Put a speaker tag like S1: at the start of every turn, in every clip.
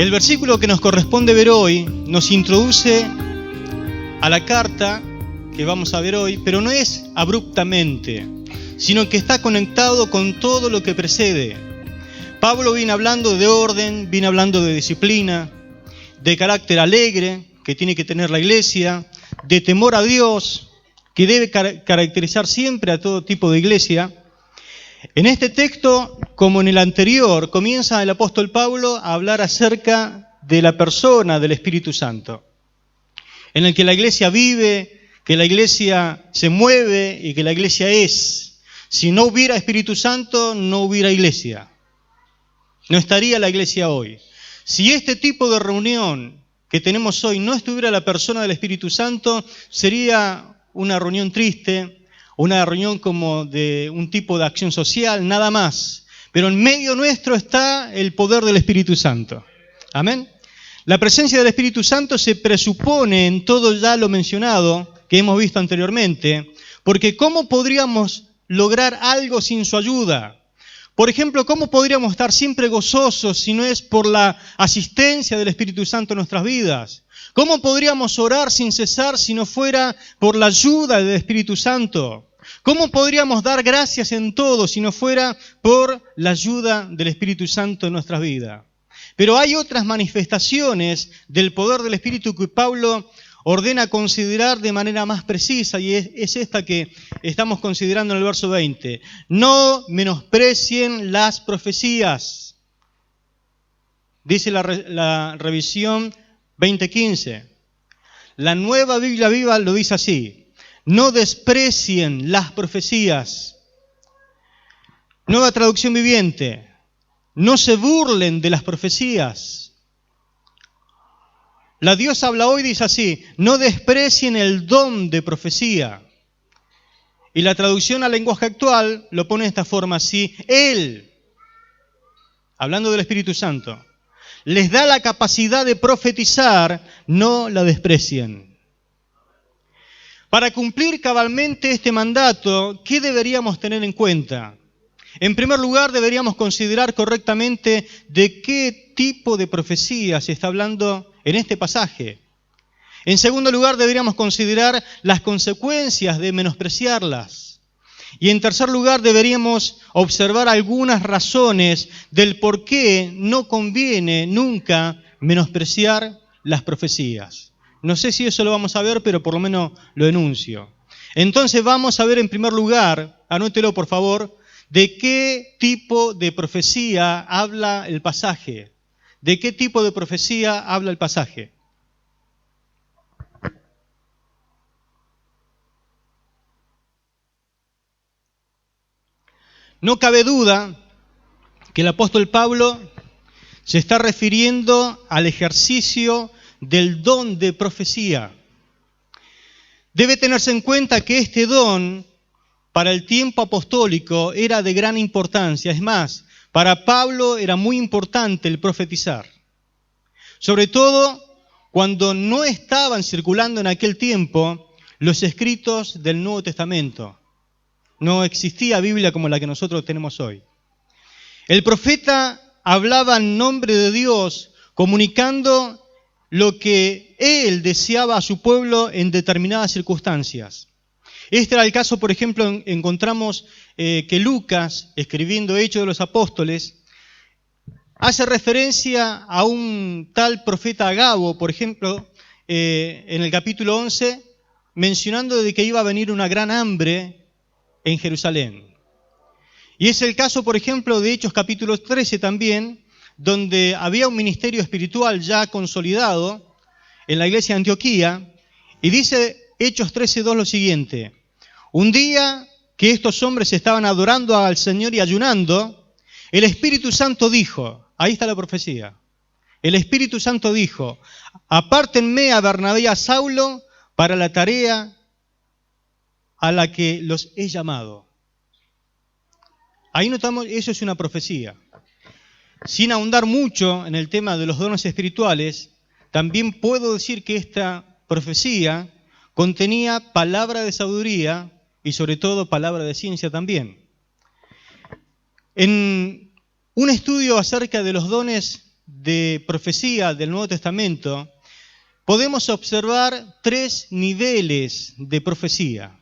S1: El versículo que nos corresponde ver hoy nos introduce a la carta que vamos a ver hoy, pero no es abruptamente, sino que está conectado con todo lo que precede. Pablo viene hablando de orden, viene hablando de disciplina, de carácter alegre que tiene que tener la iglesia, de temor a Dios que debe caracterizar siempre a todo tipo de iglesia. En este texto, como en el anterior, comienza el apóstol Pablo a hablar acerca de la persona del Espíritu Santo, en el que la iglesia vive, que la iglesia se mueve y que la iglesia es. Si no hubiera Espíritu Santo, no hubiera iglesia. No estaría la iglesia hoy. Si este tipo de reunión que tenemos hoy no estuviera la persona del Espíritu Santo, sería una reunión triste, una reunión como de un tipo de acción social, nada más. Pero en medio nuestro está el poder del Espíritu Santo. Amén. La presencia del Espíritu Santo se presupone en todo ya lo mencionado que hemos visto anteriormente, porque ¿cómo podríamos lograr algo sin su ayuda? Por ejemplo, ¿cómo podríamos estar siempre gozosos si no es por la asistencia del Espíritu Santo en nuestras vidas? ¿Cómo podríamos orar sin cesar si no fuera por la ayuda del Espíritu Santo? ¿Cómo podríamos dar gracias en todo si no fuera por la ayuda del Espíritu Santo en nuestras vidas? Pero hay otras manifestaciones del poder del Espíritu que Pablo ordena considerar de manera más precisa, y es esta que estamos considerando en el verso 20. No menosprecien las profecías. Dice la revisión 2015. La Nueva Biblia Viva lo dice así. No desprecien las profecías. Nueva Traducción Viviente. No se burlen de las profecías. La Dios habla hoy dice así, no desprecien el don de profecía. Y la traducción al lenguaje actual lo pone de esta forma así, Él, hablando del Espíritu Santo, les da la capacidad de profetizar, no la desprecien. Para cumplir cabalmente este mandato, ¿qué deberíamos tener en cuenta? En primer lugar, deberíamos considerar correctamente de qué tipo de profecía se está hablando en este pasaje. En segundo lugar, deberíamos considerar las consecuencias de menospreciarlas. Y en tercer lugar, deberíamos observar algunas razones del por qué no conviene nunca menospreciar las profecías. No sé si eso lo vamos a ver, pero por lo menos lo enuncio. Entonces vamos a ver en primer lugar, anótelo por favor, de qué tipo de profecía habla el pasaje. ¿De qué tipo de profecía habla el pasaje? No cabe duda que el apóstol Pablo se está refiriendo al ejercicio del don de profecía. Debe tenerse en cuenta que este don para el tiempo apostólico era de gran importancia. Es más, para Pablo era muy importante el profetizar. Sobre todo cuando no estaban circulando en aquel tiempo los escritos del Nuevo Testamento. No existía Biblia como la que nosotros tenemos hoy. El profeta hablaba en nombre de Dios, comunicando lo que él deseaba a su pueblo en determinadas circunstancias. Este era el caso, por ejemplo, encontramos que Lucas, escribiendo Hechos de los Apóstoles, hace referencia a un tal profeta Agabo, por ejemplo, en el capítulo 11, mencionando de que iba a venir una gran hambre en Jerusalén. Y es el caso, por ejemplo, de Hechos capítulo 13 también, donde había un ministerio espiritual ya consolidado en la iglesia de Antioquía, y dice Hechos 13:2 lo siguiente: un día que estos hombres estaban adorando al Señor y ayunando, el Espíritu Santo dijo, ahí está la profecía, el Espíritu Santo dijo, apártenme a Bernabé y a Saulo para la tarea a la que los he llamado. Ahí notamos, eso es una profecía. Sin ahondar mucho en el tema de los dones espirituales, también puedo decir que esta profecía contenía palabra de sabiduría y sobre todo palabra de ciencia también. En un estudio acerca de los dones de profecía del Nuevo Testamento, podemos observar 3 niveles de profecía.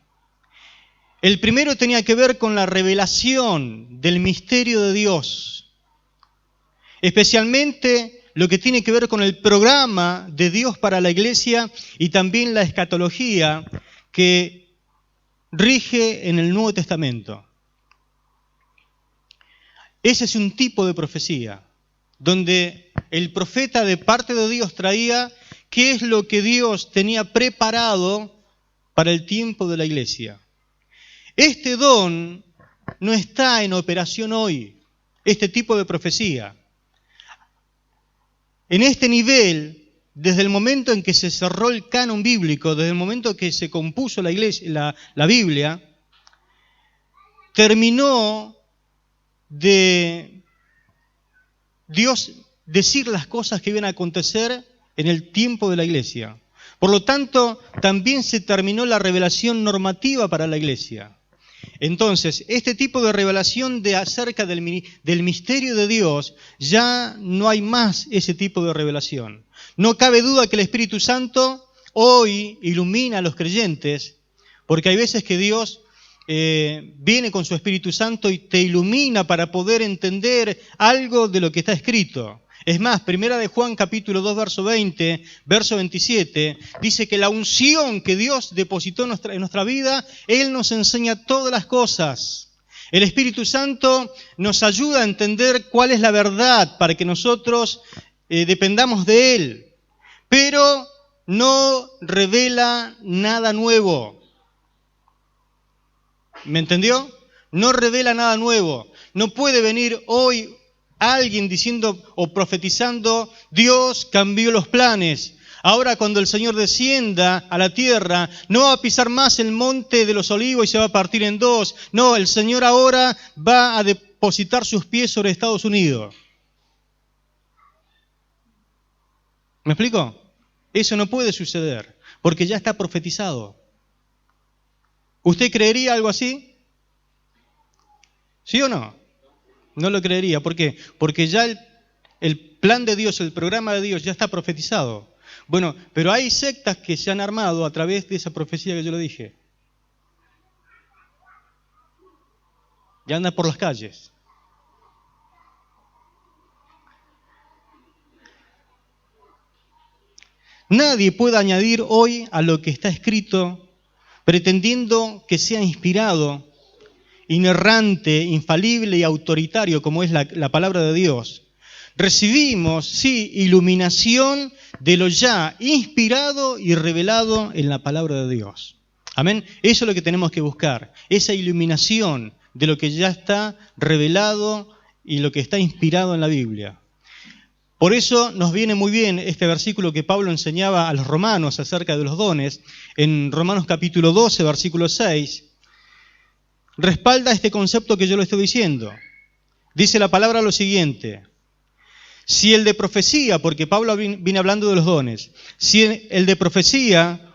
S1: El primero tenía que ver con la revelación del misterio de Dios, especialmente lo que tiene que ver con el programa de Dios para la iglesia y también la escatología que rige en el Nuevo Testamento. Ese es un tipo de profecía, donde el profeta de parte de Dios traía qué es lo que Dios tenía preparado para el tiempo de la iglesia. Este don no está en operación hoy, este tipo de profecía. En este nivel, desde el momento en que se cerró el canon bíblico, desde el momento en que se compuso la iglesia, la Biblia, terminó de Dios decir las cosas que iban a acontecer en el tiempo de la iglesia. Por lo tanto, también se terminó la revelación normativa para la iglesia. Entonces, este tipo de revelación acerca del misterio de Dios, ya no hay más ese tipo de revelación. No cabe duda que el Espíritu Santo hoy ilumina a los creyentes, porque hay veces que Dios viene con su Espíritu Santo y te ilumina para poder entender algo de lo que está escrito. Es más, Primera de Juan capítulo 2, verso 20, verso 27, dice que la unción que Dios depositó en nuestra vida, Él nos enseña todas las cosas. El Espíritu Santo nos ayuda a entender cuál es la verdad para que nosotros dependamos de Él. Pero no revela nada nuevo. ¿Me entendió? No revela nada nuevo. No puede venir hoy alguien diciendo o profetizando, Dios cambió los planes. Ahora cuando el Señor descienda a la tierra, no va a pisar más el monte de los olivos y se va a partir en 2. No, el Señor ahora va a depositar sus pies sobre Estados Unidos. ¿Me explico? Eso no puede suceder, porque ya está profetizado. ¿Usted creería algo así? ¿Sí o no? No lo creería. ¿Por qué? Porque ya el plan de Dios, el programa de Dios ya está profetizado. Bueno, pero hay sectas que se han armado a través de esa profecía que yo le dije. Ya andan por las calles. Nadie puede añadir hoy a lo que está escrito pretendiendo que sea inspirado, inerrante, infalible y autoritario como es la palabra de Dios. Recibimos, sí, iluminación de lo ya inspirado y revelado en la palabra de Dios. Amén. Eso es lo que tenemos que buscar, esa iluminación de lo que ya está revelado y lo que está inspirado en la Biblia. Por eso nos viene muy bien este versículo que Pablo enseñaba a los romanos acerca de los dones, en Romanos capítulo 12, versículo 6, respalda este concepto que yo le estoy diciendo. Dice la palabra lo siguiente: si el de profecía, porque Pablo viene hablando de los dones, si el de profecía,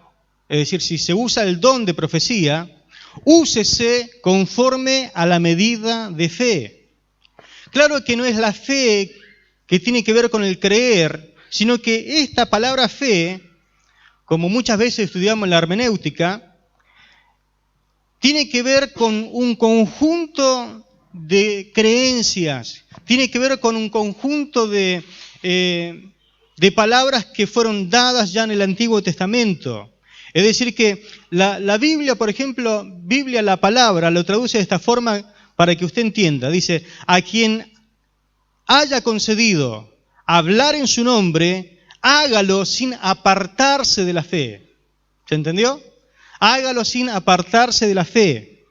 S1: es decir, si se usa el don de profecía, úsese conforme a la medida de fe. Claro que no es la fe que tiene que ver con el creer, sino que esta palabra fe, como muchas veces estudiamos en la hermenéutica, tiene que ver con un conjunto de creencias, tiene que ver con un conjunto de palabras que fueron dadas ya en el Antiguo Testamento. Es decir que la Biblia, por ejemplo, Biblia, la palabra, lo traduce de esta forma para que usted entienda. Dice, a quien haya concedido hablar en su nombre, hágalo sin apartarse de la fe. ¿Se entendió? Hágalo sin apartarse de la fe.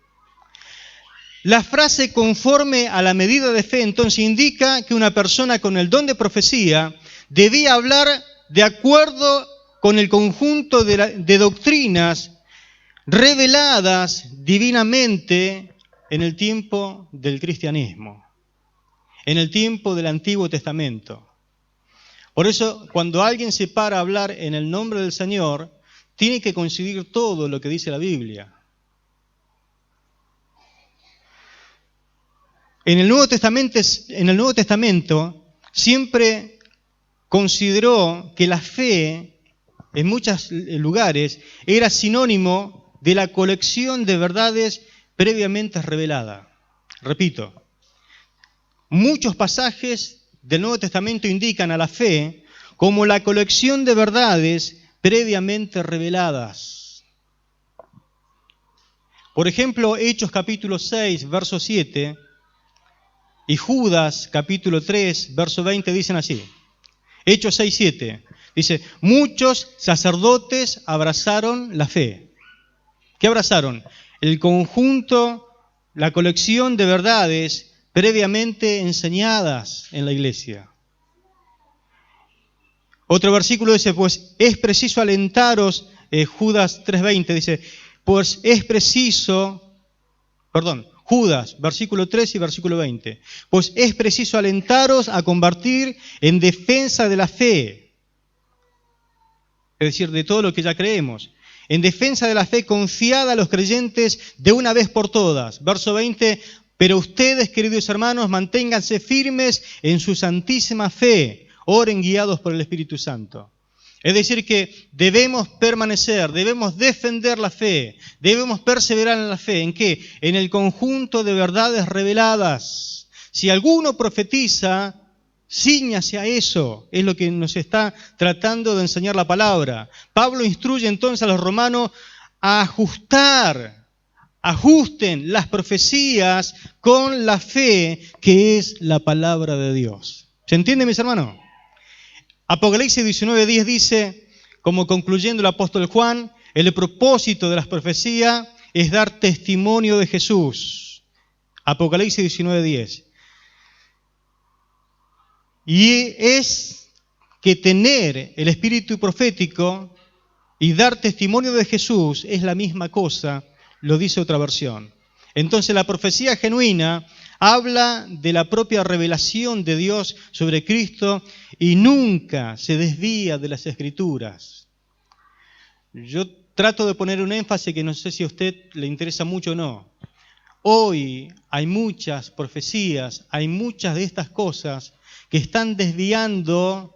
S1: La frase conforme a la medida de fe entonces indica que una persona con el don de profecía debía hablar de acuerdo con el conjunto de doctrinas reveladas divinamente en el tiempo del cristianismo, en el tiempo del Antiguo Testamento. Por eso, cuando alguien se para a hablar en el nombre del Señor, tiene que coincidir todo lo que dice la Biblia. En el Nuevo Testamento siempre consideró que la fe, en muchos lugares, era sinónimo de la colección de verdades previamente reveladas. Repito, muchos pasajes del Nuevo Testamento indican a la fe como la colección de verdades previamente reveladas. Por ejemplo, Hechos capítulo 6, verso 7, y Judas capítulo 3, verso 20 dicen así. Hechos 6, 7. Dice, muchos sacerdotes abrazaron la fe. ¿Qué abrazaron? El conjunto, la colección de verdades previamente enseñadas en la iglesia. Otro versículo dice, pues es preciso alentaros, Judas 3:20 dice, pues es preciso, Judas, versículo 3 y versículo 20, pues es preciso alentaros a combatir en defensa de la fe, es decir, de todo lo que ya creemos, en defensa de la fe confiada a los creyentes de una vez por todas. Verso 20, pero ustedes, queridos hermanos, manténganse firmes en su santísima fe, oren guiados por el Espíritu Santo. Es decir, que debemos permanecer, debemos defender la fe, debemos perseverar en la fe. ¿En qué? En el conjunto de verdades reveladas. Si alguno profetiza, cíñase a eso, es lo que nos está tratando de enseñar la palabra. Pablo instruye entonces a los romanos a ajusten las profecías con la fe que es la palabra de Dios. ¿Se entiende, mis hermanos? Apocalipsis 19:10 dice, como concluyendo el apóstol Juan, el propósito de las profecías es dar testimonio de Jesús. Apocalipsis 19:10. Y es que tener el espíritu profético y dar testimonio de Jesús es la misma cosa, lo dice otra versión. Entonces la profecía genuina habla de la propia revelación de Dios sobre Cristo y nunca se desvía de las Escrituras. Yo trato de poner un énfasis que no sé si a usted le interesa mucho o no. Hoy hay muchas profecías, hay muchas de estas cosas que están desviando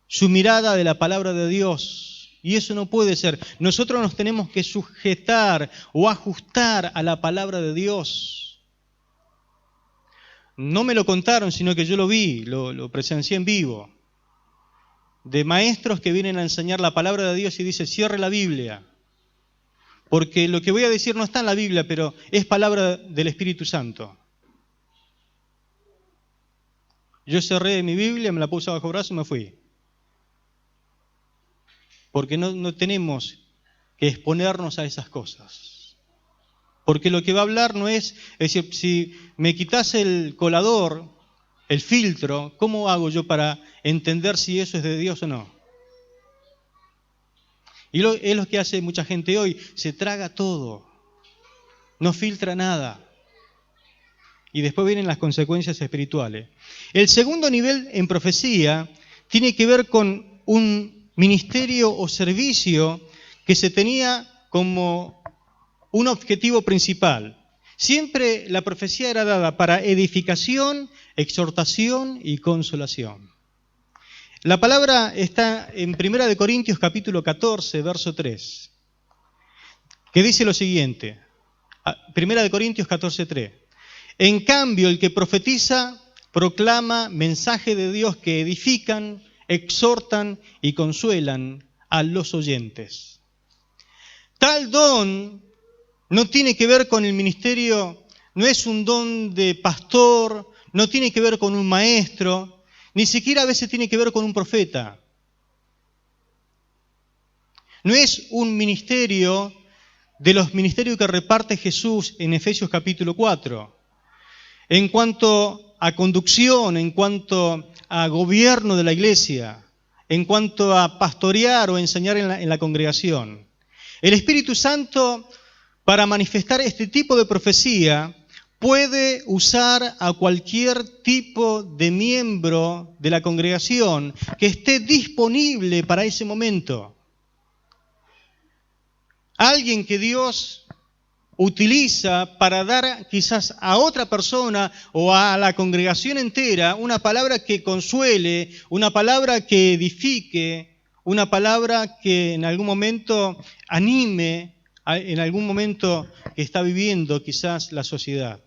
S1: su mirada de la palabra de Dios. Y eso no puede ser. Nosotros nos tenemos que sujetar o ajustar a la palabra de Dios. No me lo contaron, sino que yo lo vi, lo presencié en vivo. De maestros que vienen a enseñar la palabra de Dios y dicen, cierre la Biblia. Porque lo que voy a decir no está en la Biblia, pero es palabra del Espíritu Santo. Yo cerré mi Biblia, me la puse bajo el brazo y me fui. Porque no tenemos que exponernos a esas cosas. Porque lo que va a hablar no es decir, si me quitas el colador, el filtro, ¿cómo hago yo para entender si eso es de Dios o no? Y es lo que hace mucha gente hoy, se traga todo, no filtra nada. Y después vienen las consecuencias espirituales. El segundo nivel en profecía tiene que ver con un ministerio o servicio que se tenía como un objetivo principal. Siempre la profecía era dada para edificación, exhortación y consolación. La palabra está en 1 Corintios capítulo 14, verso 3, que dice lo siguiente. 1 Corintios 14, 3. En cambio, el que profetiza proclama mensaje de Dios que edifican, exhortan y consuelan a los oyentes. Tal don no tiene que ver con el ministerio, no es un don de pastor, no tiene que ver con un maestro, ni siquiera a veces tiene que ver con un profeta. No es un ministerio de los ministerios que reparte Jesús en Efesios capítulo 4. En cuanto a conducción, en cuanto a gobierno de la iglesia, en cuanto a pastorear o enseñar en la congregación. El Espíritu Santo, para manifestar este tipo de profecía, puede usar a cualquier tipo de miembro de la congregación que esté disponible para ese momento. Alguien que Dios utiliza para dar quizás a otra persona o a la congregación entera una palabra que consuele, una palabra que edifique, una palabra que en algún momento anime, en algún momento que está viviendo quizás la sociedad.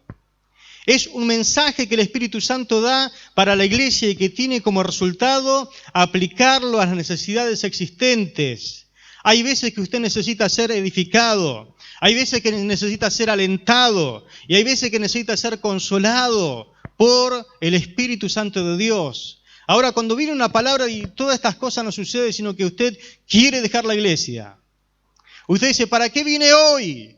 S1: Es un mensaje que el Espíritu Santo da para la iglesia y que tiene como resultado aplicarlo a las necesidades existentes. Hay veces que usted necesita ser edificado, hay veces que necesita ser alentado y hay veces que necesita ser consolado por el Espíritu Santo de Dios. Ahora, cuando viene una palabra y todas estas cosas no suceden, sino que usted quiere dejar la iglesia. Usted dice, ¿para qué vine hoy?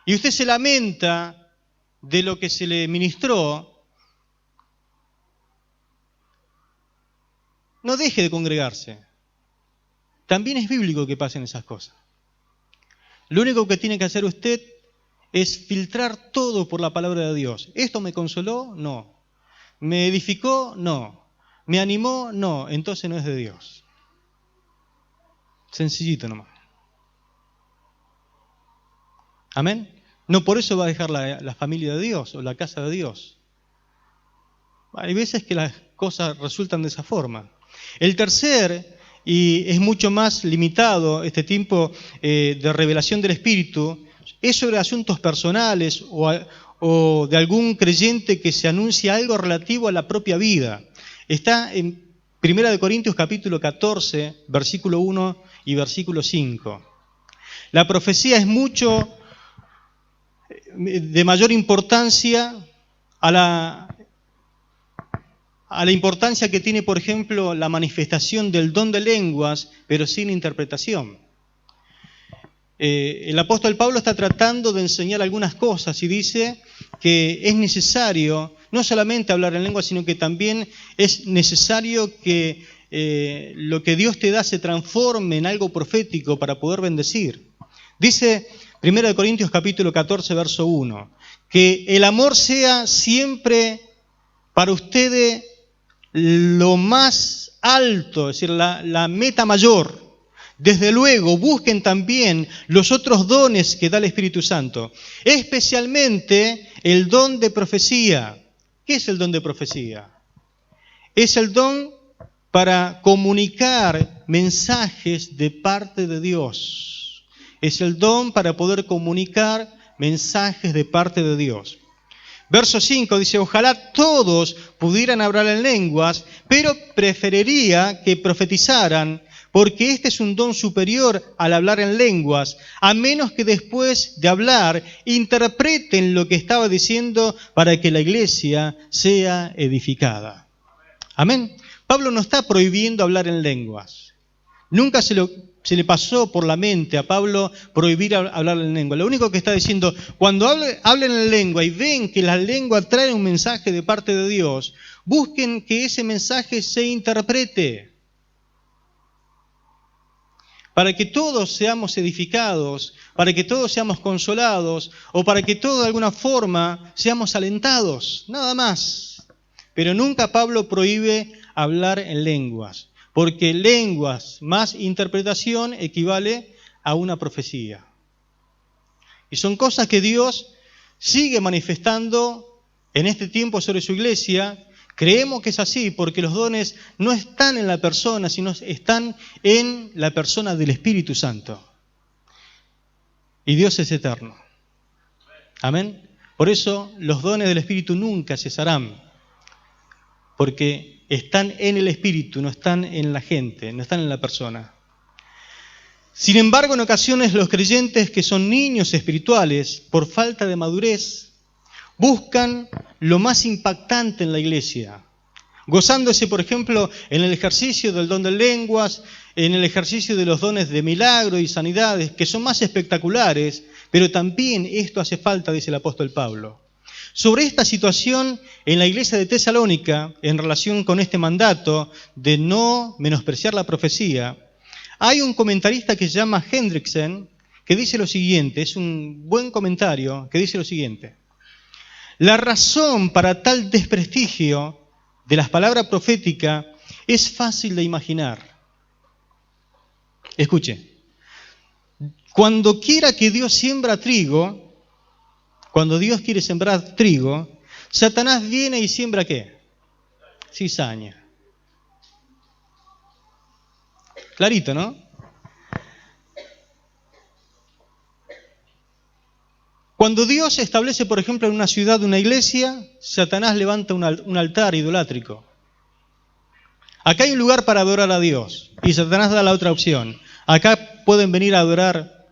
S1: Y usted se lamenta de lo que se le ministró. No deje de congregarse. También es bíblico que pasen esas cosas. Lo único que tiene que hacer usted es filtrar todo por la palabra de Dios. ¿Esto me consoló? No. ¿Me edificó? No. ¿Me animó? No. Entonces no es de Dios. Sencillito nomás. Amén. No por eso va a dejar la familia de Dios o la casa de Dios. Hay veces que las cosas resultan de esa forma. El tercer, y es mucho más limitado este tiempo de revelación del Espíritu, es sobre asuntos personales o de algún creyente que se anuncia algo relativo a la propia vida. Está en 1 Corintios capítulo 14, versículo 1 y versículo 5. La profecía es mucho de mayor importancia a la importancia que tiene, por ejemplo, la manifestación del don de lenguas, pero sin interpretación. El apóstol Pablo está tratando de enseñar algunas cosas y dice que es necesario no solamente hablar en lenguas, sino que también es necesario que lo que Dios te da se transforme en algo profético para poder bendecir. Dice 1 Corintios capítulo 14, verso 1, que el amor sea siempre para ustedes lo más alto, es decir, la meta mayor. Desde luego, busquen también los otros dones que da el Espíritu Santo, especialmente el don de profecía. ¿Qué es el don de profecía? Es el don para comunicar mensajes de parte de Dios. Es el don para poder comunicar mensajes de parte de Dios. Verso 5 dice, ojalá todos pudieran hablar en lenguas, pero preferiría que profetizaran, porque este es un don superior al hablar en lenguas, a menos que después de hablar interpreten lo que estaba diciendo para que la iglesia sea edificada. Amén. Pablo no está prohibiendo hablar en lenguas. Nunca se le pasó por la mente a Pablo prohibir hablar en lengua. Lo único que está diciendo, cuando hablen en lengua y ven que la lengua trae un mensaje de parte de Dios, busquen que ese mensaje se interprete. Para que todos seamos edificados, para que todos seamos consolados, o para que todos de alguna forma seamos alentados, nada más. Pero nunca Pablo prohíbe hablar en lenguas. Porque lenguas más interpretación equivale a una profecía. Y son cosas que Dios sigue manifestando en este tiempo sobre su iglesia. Creemos que es así porque los dones no están en la persona, sino están en la persona del Espíritu Santo. Y Dios es eterno. Amén. Por eso los dones del Espíritu nunca cesarán. Porque están en el Espíritu, no están en la gente, no están en la persona. Sin embargo, en ocasiones los creyentes que son niños espirituales, por falta de madurez, buscan lo más impactante en la iglesia, gozándose, por ejemplo, en el ejercicio del don de lenguas, en el ejercicio de los dones de milagro y sanidades, que son más espectaculares, pero también esto hace falta, dice el apóstol Pablo. Sobre esta situación en la iglesia de Tesalónica, en relación con este mandato de no menospreciar la profecía, hay un comentarista que se llama Hendriksen, que dice lo siguiente, es un buen comentario, que dice lo siguiente. La razón para tal desprestigio de las palabras proféticas es fácil de imaginar. Escuche, Cuando quiera que Dios siembra trigo, cuando Dios quiere sembrar trigo, Satanás viene y siembra ¿qué? Cizaña. Clarito, ¿no? Cuando Dios establece, por ejemplo, en una ciudad una iglesia, Satanás levanta un altar idolátrico. Acá hay un lugar para adorar a Dios y Satanás da la otra opción. Acá pueden venir a adorar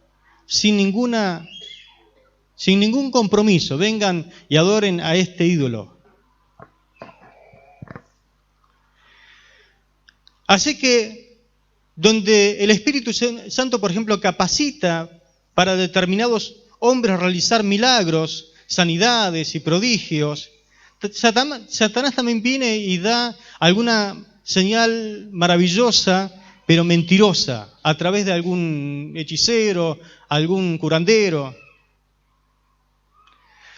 S1: sin ningún compromiso. Vengan y adoren a este ídolo. Así que donde el Espíritu Santo, por ejemplo, capacita para determinados hombres a realizar milagros, sanidades y prodigios, Satanás también viene y da alguna señal maravillosa, pero mentirosa, a través de algún hechicero, algún curandero.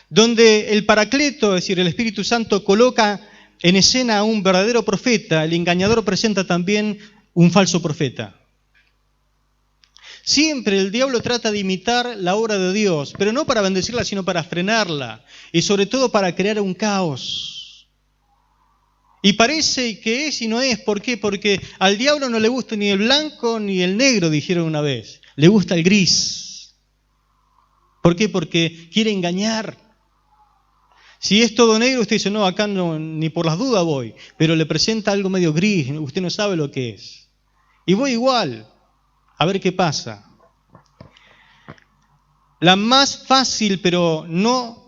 S1: Donde el Paracleto, es decir, el Espíritu Santo, coloca en escena a un verdadero profeta, el engañador presenta también un falso profeta. Siempre el diablo trata de imitar la obra de Dios, pero no para bendecirla, sino para frenarla, y sobre todo para crear un caos. Y parece que es y no es. ¿Por qué? Porque al diablo no le gusta ni el blanco ni el negro, dijeron una vez. Le gusta el gris. ¿Por qué? Porque quiere engañar. Si es todo negro, usted dice, no, acá no, ni por las dudas voy. Pero le presenta algo medio gris, usted no sabe lo que es. Y voy igual, a ver qué pasa. La más fácil, pero no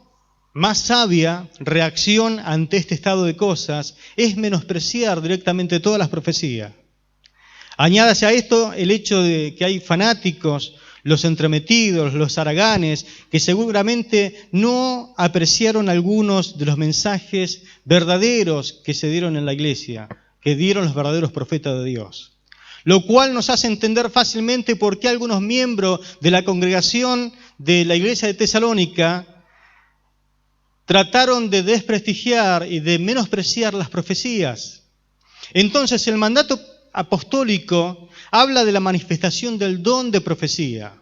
S1: más sabia reacción ante este estado de cosas es menospreciar directamente todas las profecías. Añádase a esto el hecho de que hay fanáticos, los entremetidos, los haraganes, que seguramente no apreciaron algunos de los mensajes verdaderos que se dieron en la iglesia, que dieron los verdaderos profetas de Dios. Lo cual nos hace entender fácilmente por qué algunos miembros de la congregación de la iglesia de Tesalónica trataron de desprestigiar y de menospreciar las profecías. Entonces el mandato apostólico habla de la manifestación del don de profecía.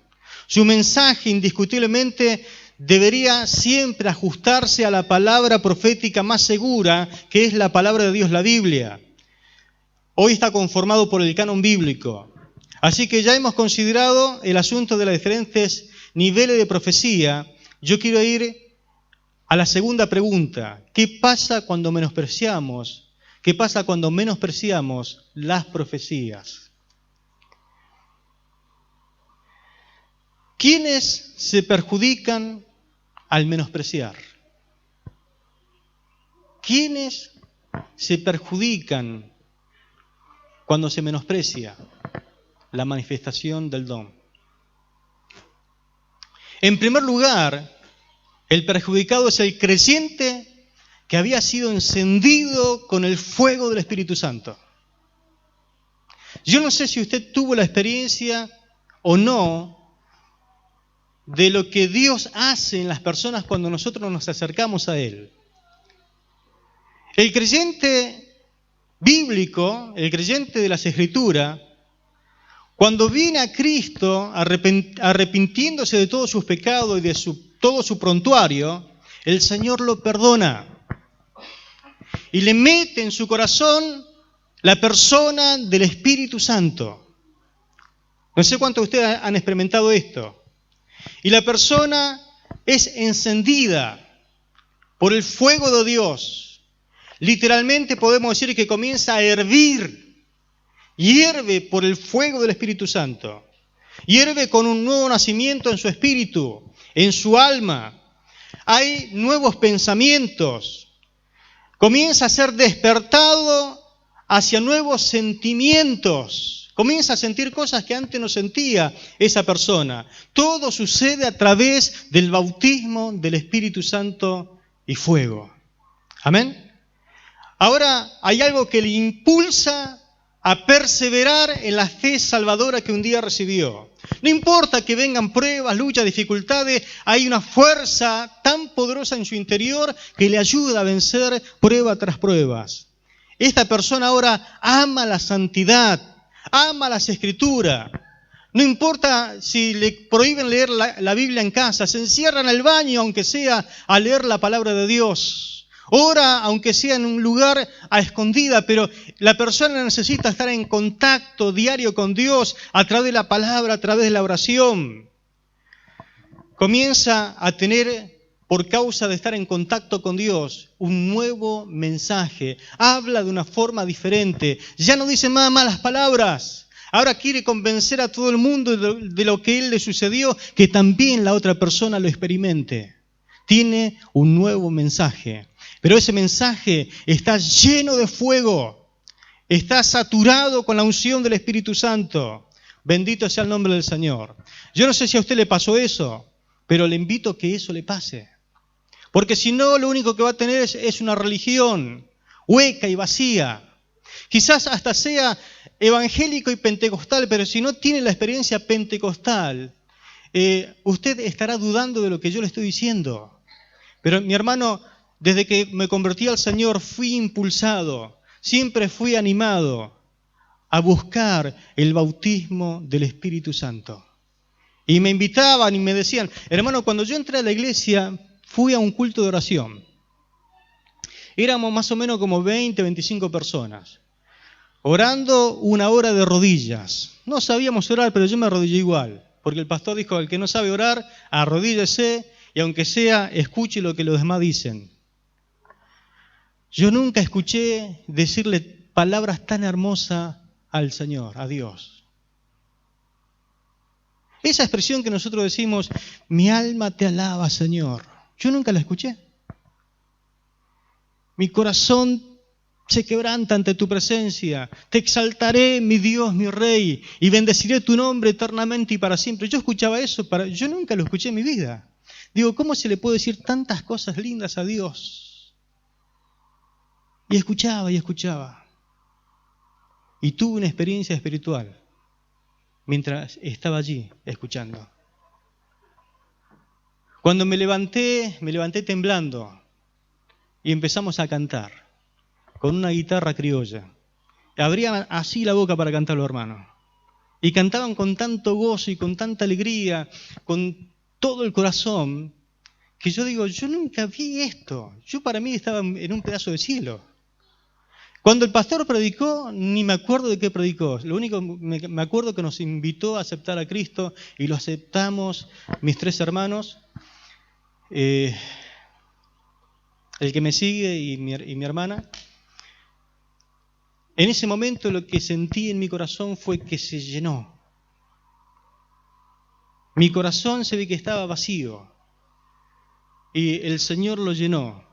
S1: Su mensaje indiscutiblemente debería siempre ajustarse a la palabra profética más segura, que es la palabra de Dios, la Biblia. Hoy está conformado por el canon bíblico. Así que ya hemos considerado el asunto de los diferentes niveles de profecía. Yo quiero ir a la segunda pregunta. ¿Qué pasa cuando menospreciamos? ¿Qué pasa cuando menospreciamos las profecías? ¿Quiénes se perjudican al menospreciar? ¿Quiénes se perjudican cuando se menosprecia la manifestación del don? En primer lugar, el perjudicado es el creyente que había sido encendido con el fuego del Espíritu Santo. Yo no sé si usted tuvo la experiencia o no de lo que Dios hace en las personas cuando nosotros nos acercamos a Él. El creyente bíblico, el creyente de las Escrituras, cuando viene a Cristo arrepintiéndose de todos sus pecados y de todo su prontuario, el Señor lo perdona y le mete en su corazón la persona del Espíritu Santo. No sé cuántos de ustedes han experimentado esto. Y la persona es encendida por el fuego de Dios. Literalmente podemos decir que comienza a hervir. Hierve por el fuego del Espíritu Santo. Hierve con un nuevo nacimiento en su espíritu, en su alma. Hay nuevos pensamientos. Comienza a ser despertado hacia nuevos sentimientos. Comienza a sentir cosas que antes no sentía esa persona. Todo sucede a través del bautismo del Espíritu Santo y fuego. ¿Amén? Ahora hay algo que le impulsa a perseverar en la fe salvadora que un día recibió. No importa que vengan pruebas, luchas, dificultades, hay una fuerza tan poderosa en su interior que le ayuda a vencer prueba tras pruebas. Esta persona ahora ama la santidad, ama las Escrituras. No importa si le prohíben leer la Biblia en casa, se encierra en el baño, aunque sea a leer la palabra de Dios. Ora, aunque sea en un lugar a escondida, pero la persona necesita estar en contacto diario con Dios a través de la palabra, a través de la oración. Comienza a tener, por causa de estar en contacto con Dios, un nuevo mensaje. Habla de una forma diferente. Ya no dice más malas palabras. Ahora quiere convencer a todo el mundo de lo que a él le sucedió, que también la otra persona lo experimente. Tiene un nuevo mensaje. Pero ese mensaje está lleno de fuego. Está saturado con la unción del Espíritu Santo. Bendito sea el nombre del Señor. Yo no sé si a usted le pasó eso, pero le invito a que eso le pase. Porque si no, lo único que va a tener es una religión hueca y vacía. Quizás hasta sea evangélico y pentecostal, pero si no tiene la experiencia pentecostal, usted estará dudando de lo que yo le estoy diciendo. Pero mi hermano, desde que me convertí al Señor, fui impulsado, siempre fui animado a buscar el bautismo del Espíritu Santo. Y me invitaban y me decían, hermano, cuando yo entré a la iglesia, fui a un culto de oración. Éramos más o menos como 20, 25 personas, orando 1 hora de rodillas. No sabíamos orar, pero yo me arrodillé igual, porque el pastor dijo, el que no sabe orar, arrodíllese y aunque sea, escuche lo que los demás dicen. Yo nunca escuché decirle palabras tan hermosas al Señor, a Dios. Esa expresión que nosotros decimos, mi alma te alaba, Señor, yo nunca la escuché. Mi corazón se quebranta ante tu presencia. Te exaltaré, mi Dios, mi Rey, y bendeciré tu nombre eternamente y para siempre. Yo escuchaba eso, yo nunca lo escuché en mi vida. Digo, ¿cómo se le puede decir tantas cosas lindas a Dios? Y escuchaba y escuchaba. Y tuve una experiencia espiritual mientras estaba allí escuchando. Cuando me levanté temblando y empezamos a cantar con una guitarra criolla. Abrían así la boca para cantar los hermanos. Y cantaban con tanto gozo y con tanta alegría, con todo el corazón, que yo digo, yo nunca vi esto. Yo para mí estaba en un pedazo de cielo. Cuando el pastor predicó, ni me acuerdo de qué predicó. Lo único me acuerdo que nos invitó a aceptar a Cristo y lo aceptamos mis 3 hermanos. El que me sigue y mi hermana. En ese momento lo que sentí en mi corazón fue que se llenó. Mi corazón se ve que estaba vacío y el Señor lo llenó.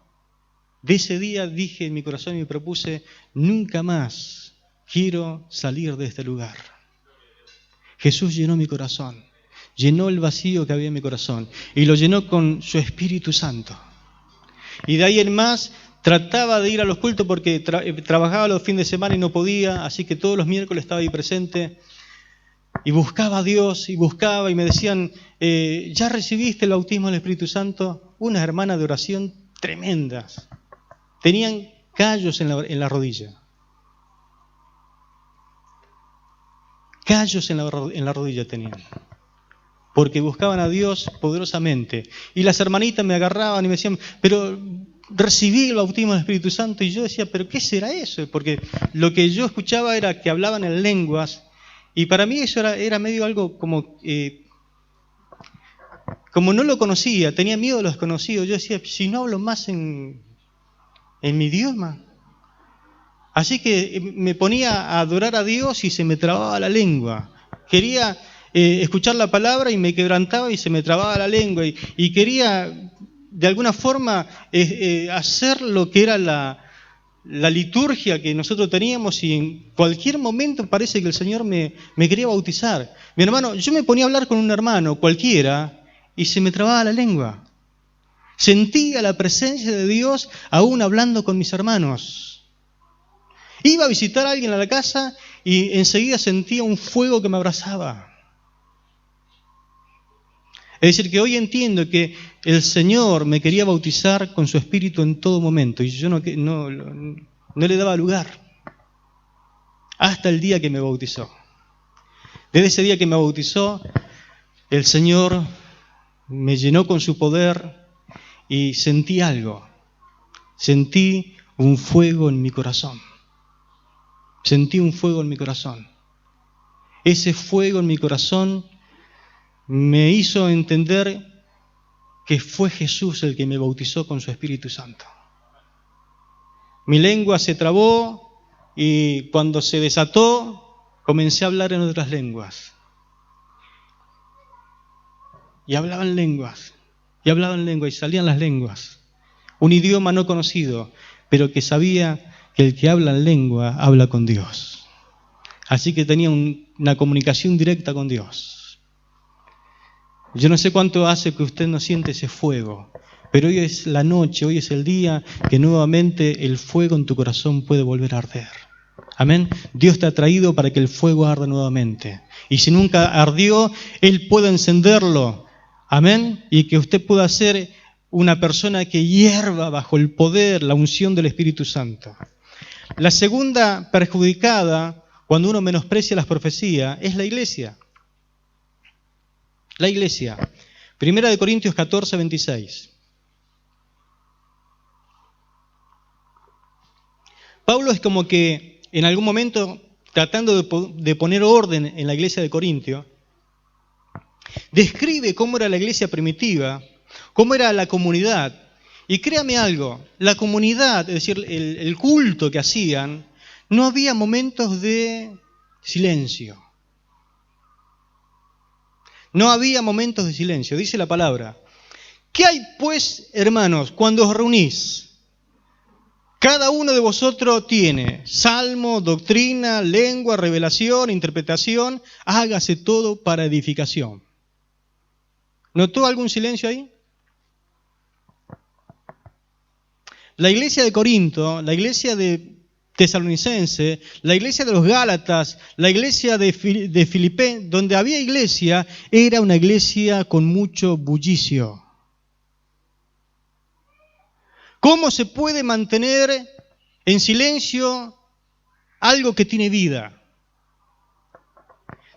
S1: De ese día dije en mi corazón y me propuse, nunca más quiero salir de este lugar. Jesús llenó mi corazón, llenó el vacío que había en mi corazón y lo llenó con su Espíritu Santo. Y de ahí en más trataba de ir a los cultos porque trabajaba los fines de semana y no podía, así que todos los miércoles estaba ahí presente y buscaba a Dios y buscaba y me decían, ¿ya recibiste el bautismo del Espíritu Santo? Unas hermanas de oración tremendas. Tenían callos en la rodilla. Callos en la rodilla tenían. Porque buscaban a Dios poderosamente. Y las hermanitas me agarraban y me decían, pero recibí el bautismo del Espíritu Santo. Y yo decía, pero ¿qué será eso? Porque lo que yo escuchaba era que hablaban en lenguas. Y para mí eso era medio algo como no lo conocía, tenía miedo de lo desconocido. Yo decía, si no hablo más en mi idioma. Así que me ponía a adorar a Dios y se me trababa la lengua. Quería escuchar la palabra y me quebrantaba y se me trababa la lengua. Y quería de alguna forma hacer lo que era la liturgia que nosotros teníamos y en cualquier momento parece que el Señor me quería bautizar. Mi hermano, yo me ponía a hablar con un hermano cualquiera y se me trababa la lengua. Sentía la presencia de Dios aún hablando con mis hermanos. Iba a visitar a alguien a la casa y enseguida sentía un fuego que me abrazaba. Es decir, que hoy entiendo que el Señor me quería bautizar con su Espíritu en todo momento y yo no le daba lugar hasta el día que me bautizó. Desde ese día que me bautizó, el Señor me llenó con su poder y sentí algo. Sentí un fuego en mi corazón. Sentí un fuego en mi corazón. Ese fuego en mi corazón me hizo entender que fue Jesús el que me bautizó con su Espíritu Santo. Mi lengua se trabó y cuando se desató, comencé a hablar en otras lenguas. Y hablaban lenguas, y salían las lenguas. Un idioma no conocido, pero que sabía que el que habla en lengua habla con Dios. Así que tenía una comunicación directa con Dios. Yo no sé cuánto hace que usted no siente ese fuego, pero hoy es la noche, hoy es el día que nuevamente el fuego en tu corazón puede volver a arder. Amén. Dios te ha traído para que el fuego arda nuevamente. Y si nunca ardió, Él puede encenderlo. Amén. Y que usted pueda ser una persona que hierva bajo el poder, la unción del Espíritu Santo. La segunda perjudicada cuando uno menosprecia las profecías es la iglesia. La iglesia. 1 Corintios 14, 26. Pablo es como que en algún momento, tratando de poner orden en la iglesia de Corintio, describe cómo era la iglesia primitiva, cómo era la comunidad. Y créame algo, la comunidad, es decir, el culto que hacían, no había momentos de silencio. No había momentos de silencio, dice la palabra. ¿Qué hay pues, hermanos, cuando os reunís? Cada uno de vosotros tiene salmo, doctrina, lengua, revelación, interpretación. Hágase todo para edificación. ¿Notó algún silencio ahí? La iglesia de Corinto, la iglesia de Tesalonicense, la iglesia de los Gálatas, la iglesia de Filipe, donde había iglesia, era una iglesia con mucho bullicio. ¿Cómo se puede mantener en silencio algo que tiene vida?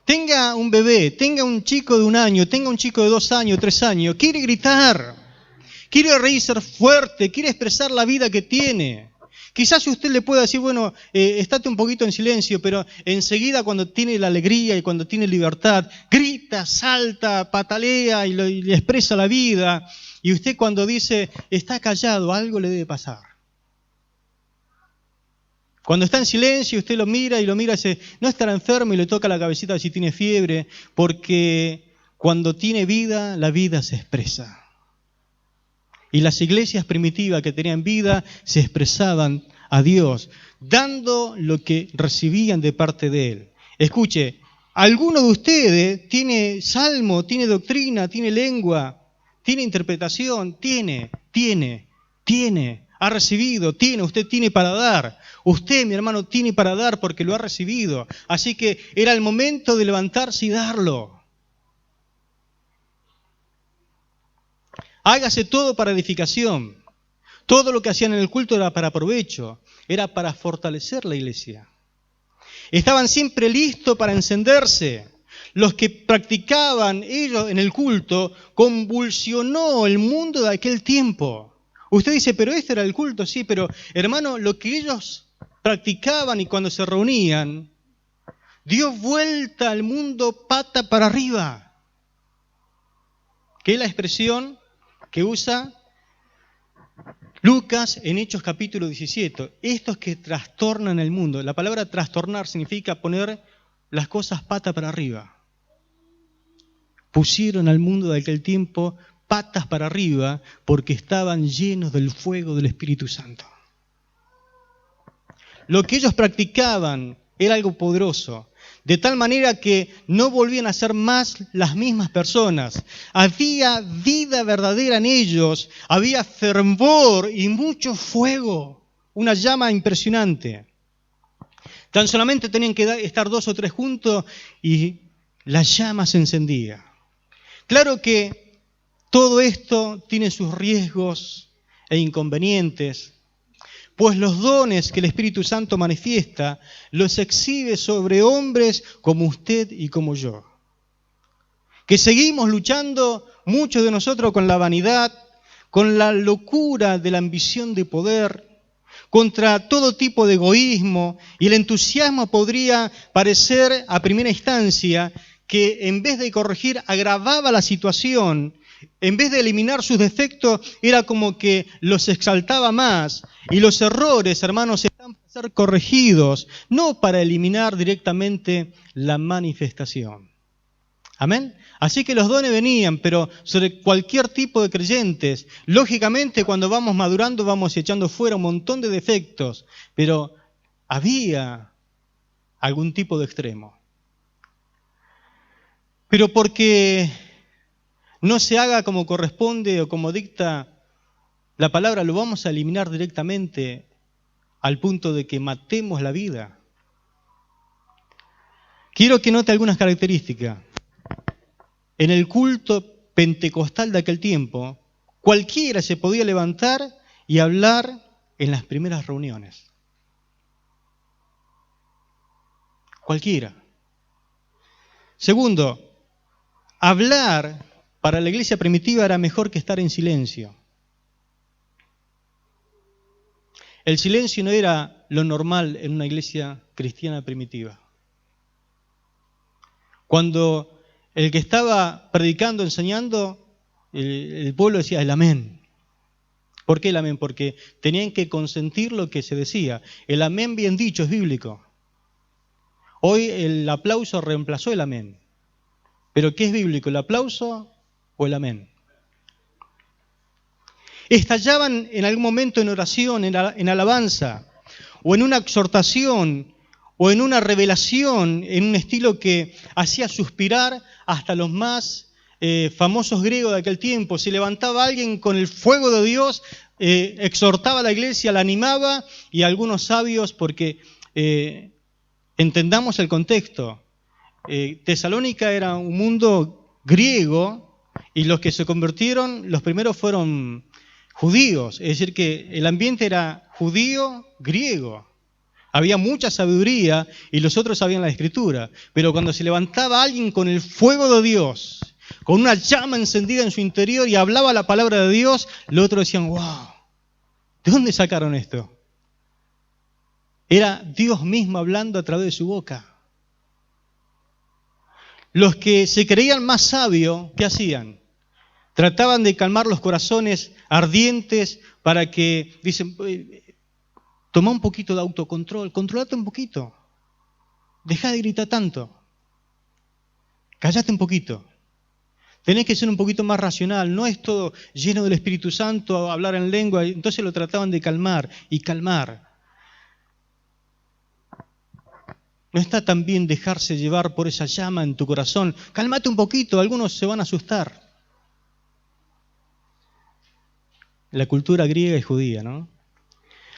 S1: Tenga un bebé, tenga un chico de 1 año, tenga un chico de 2 años, 3 años, quiere gritar, quiere reír, ser fuerte, quiere expresar la vida que tiene. Quizás usted le pueda decir, bueno, estate un poquito en silencio, pero enseguida cuando tiene la alegría y cuando tiene libertad, grita, salta, patalea y le expresa la vida. Y usted cuando dice, está callado, algo le debe pasar. Cuando está en silencio, usted lo mira y dice, no estará enfermo y le toca la cabecita si tiene fiebre, porque cuando tiene vida, la vida se expresa. Y las iglesias primitivas que tenían vida se expresaban a Dios, dando lo que recibían de parte de Él. Escuche, ¿alguno de ustedes tiene salmo, tiene doctrina, tiene lengua, tiene interpretación? Tiene. Ha recibido, usted tiene para dar. Usted, mi hermano, tiene para dar porque lo ha recibido. Así que era el momento de levantarse y darlo. Hágase todo para edificación. Todo lo que hacían en el culto era para provecho, era para fortalecer la iglesia. Estaban siempre listos para encenderse. Los que practicaban ellos en el culto convulsionó el mundo de aquel tiempo. Usted dice, pero este era el culto, sí, pero hermano, lo que ellos practicaban y cuando se reunían, dio vuelta al mundo pata para arriba. ¿Qué es la expresión que usa Lucas en Hechos capítulo 17? Estos que trastornan el mundo. La palabra trastornar significa poner las cosas pata para arriba. Pusieron al mundo de aquel tiempo patas para arriba porque estaban llenos del fuego del Espíritu Santo. Lo que ellos practicaban era algo poderoso, de tal manera que no volvían a ser más las mismas personas. Había vida verdadera en ellos, había fervor y mucho fuego, una llama impresionante. Tan solamente tenían que estar 2 o 3 juntos y la llama se encendía. Claro que todo esto tiene sus riesgos e inconvenientes, pues los dones que el Espíritu Santo manifiesta los exhibe sobre hombres como usted y como yo. Que seguimos luchando, muchos de nosotros, con la vanidad, con la locura de la ambición de poder, contra todo tipo de egoísmo, y el entusiasmo podría parecer a primera instancia que en vez de corregir agravaba la situación, en vez de eliminar sus defectos era como que los exaltaba más, y los errores, hermanos, están para ser corregidos, no para eliminar directamente la manifestación. Amén. Así que los dones venían, pero sobre cualquier tipo de creyentes. Lógicamente, cuando vamos madurando, vamos echando fuera un montón de defectos, pero había algún tipo de extremo. Pero porque no se haga como corresponde o como dicta la palabra, lo vamos a eliminar directamente al punto de que matemos la vida. Quiero que note algunas características. En el culto pentecostal de aquel tiempo, cualquiera se podía levantar y hablar en las primeras reuniones. Cualquiera. Segundo, hablar para la iglesia primitiva era mejor que estar en silencio. El silencio no era lo normal en una iglesia cristiana primitiva. Cuando el que estaba predicando, enseñando, el pueblo decía el amén. ¿Por qué el amén? Porque tenían que consentir lo que se decía. El amén bien dicho es bíblico. Hoy el aplauso reemplazó el amén. ¿Pero qué es bíblico? ¿El aplauso o el amén? Estallaban en algún momento en oración, en alabanza, o en una exhortación, o en una revelación, en un estilo que hacía suspirar hasta los más famosos griegos de aquel tiempo. Se levantaba alguien con el fuego de Dios, exhortaba a la iglesia, la animaba, y algunos sabios, porque entendamos el contexto, Tesalónica era un mundo griego, y los que se convirtieron, los primeros fueron judíos, es decir que el ambiente era judío, griego. Había mucha sabiduría y los otros sabían la escritura. Pero cuando se levantaba alguien con el fuego de Dios, con una llama encendida en su interior y hablaba la palabra de Dios, los otros decían, wow, ¿de dónde sacaron esto? Era Dios mismo hablando a través de su boca. Los que se creían más sabios, ¿qué hacían? Trataban de calmar los corazones ardientes para que, dicen, toma un poquito de autocontrol, controlate un poquito. Deja de gritar tanto. Callate un poquito. Tenés que ser un poquito más racional. No es todo lleno del Espíritu Santo, hablar en lengua. Entonces lo trataban de calmar y calmar. No está tan bien dejarse llevar por esa llama en tu corazón. Cálmate un poquito, algunos se van a asustar. La cultura griega y judía, ¿no?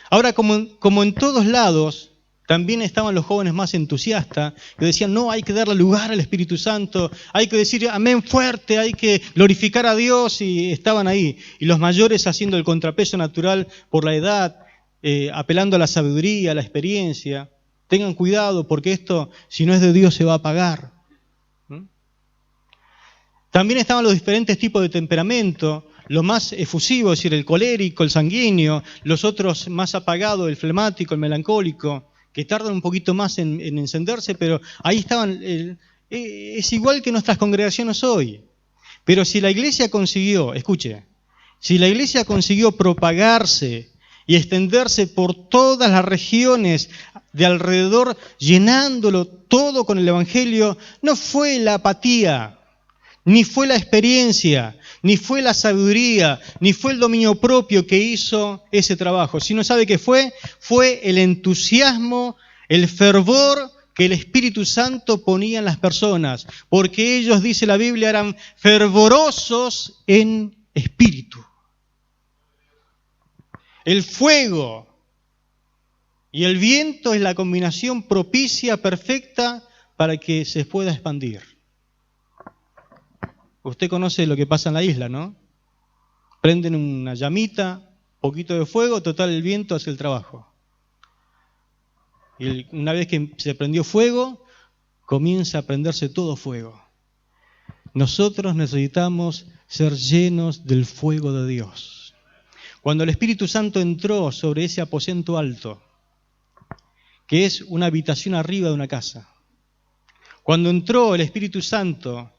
S1: Ahora, como en todos lados, también estaban los jóvenes más entusiastas, que decían, no, hay que darle lugar al Espíritu Santo, hay que decir amén fuerte, hay que glorificar a Dios, y estaban ahí. Y los mayores haciendo el contrapeso natural por la edad, apelando a la sabiduría, a la experiencia. Tengan cuidado, porque esto, si no es de Dios, se va a apagar. También estaban los diferentes tipos de temperamento, los más efusivos, es decir, el colérico, el sanguíneo, los otros más apagados, el flemático, el melancólico, que tardan un poquito más en encenderse, pero ahí estaban. Es igual que nuestras congregaciones hoy. Pero si la iglesia consiguió, escuche, si la iglesia consiguió propagarse y extenderse por todas las regiones de alrededor, llenándolo todo con el Evangelio, no fue la apatía, ni fue la experiencia, ni fue la sabiduría, ni fue el dominio propio que hizo ese trabajo, sino ¿sabe qué fue? Fue el entusiasmo, el fervor que el Espíritu Santo ponía en las personas, porque ellos, dice la Biblia, eran fervorosos en espíritu. El fuego y el viento es la combinación propicia, perfecta, para que se pueda expandir. Usted conoce lo que pasa en la isla, ¿no? Prenden una llamita, poquito de fuego, total el viento hace el trabajo. Y una vez que se prendió fuego, comienza a prenderse todo fuego. Nosotros necesitamos ser llenos del fuego de Dios. Cuando el Espíritu Santo entró sobre ese aposento alto, que es una habitación arriba de una casa, cuando entró el Espíritu Santo,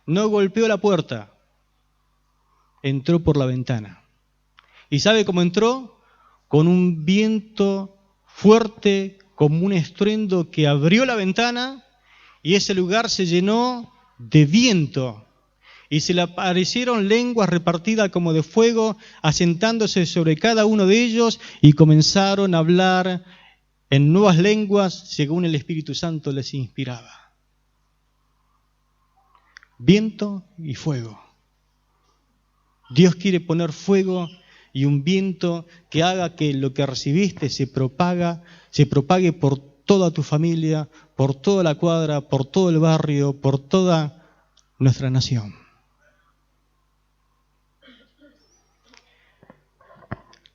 S1: no golpeó la puerta, entró por la ventana. ¿Y sabe cómo entró? Con un viento fuerte, como un estruendo que abrió la ventana y ese lugar se llenó de viento. Y se le aparecieron lenguas repartidas como de fuego, asentándose sobre cada uno de ellos y comenzaron a hablar en nuevas lenguas según el Espíritu Santo les inspiraba. Viento y fuego. Dios quiere poner fuego y un viento que haga que lo que recibiste se propague por toda tu familia, por toda la cuadra, por todo el barrio, por toda nuestra nación.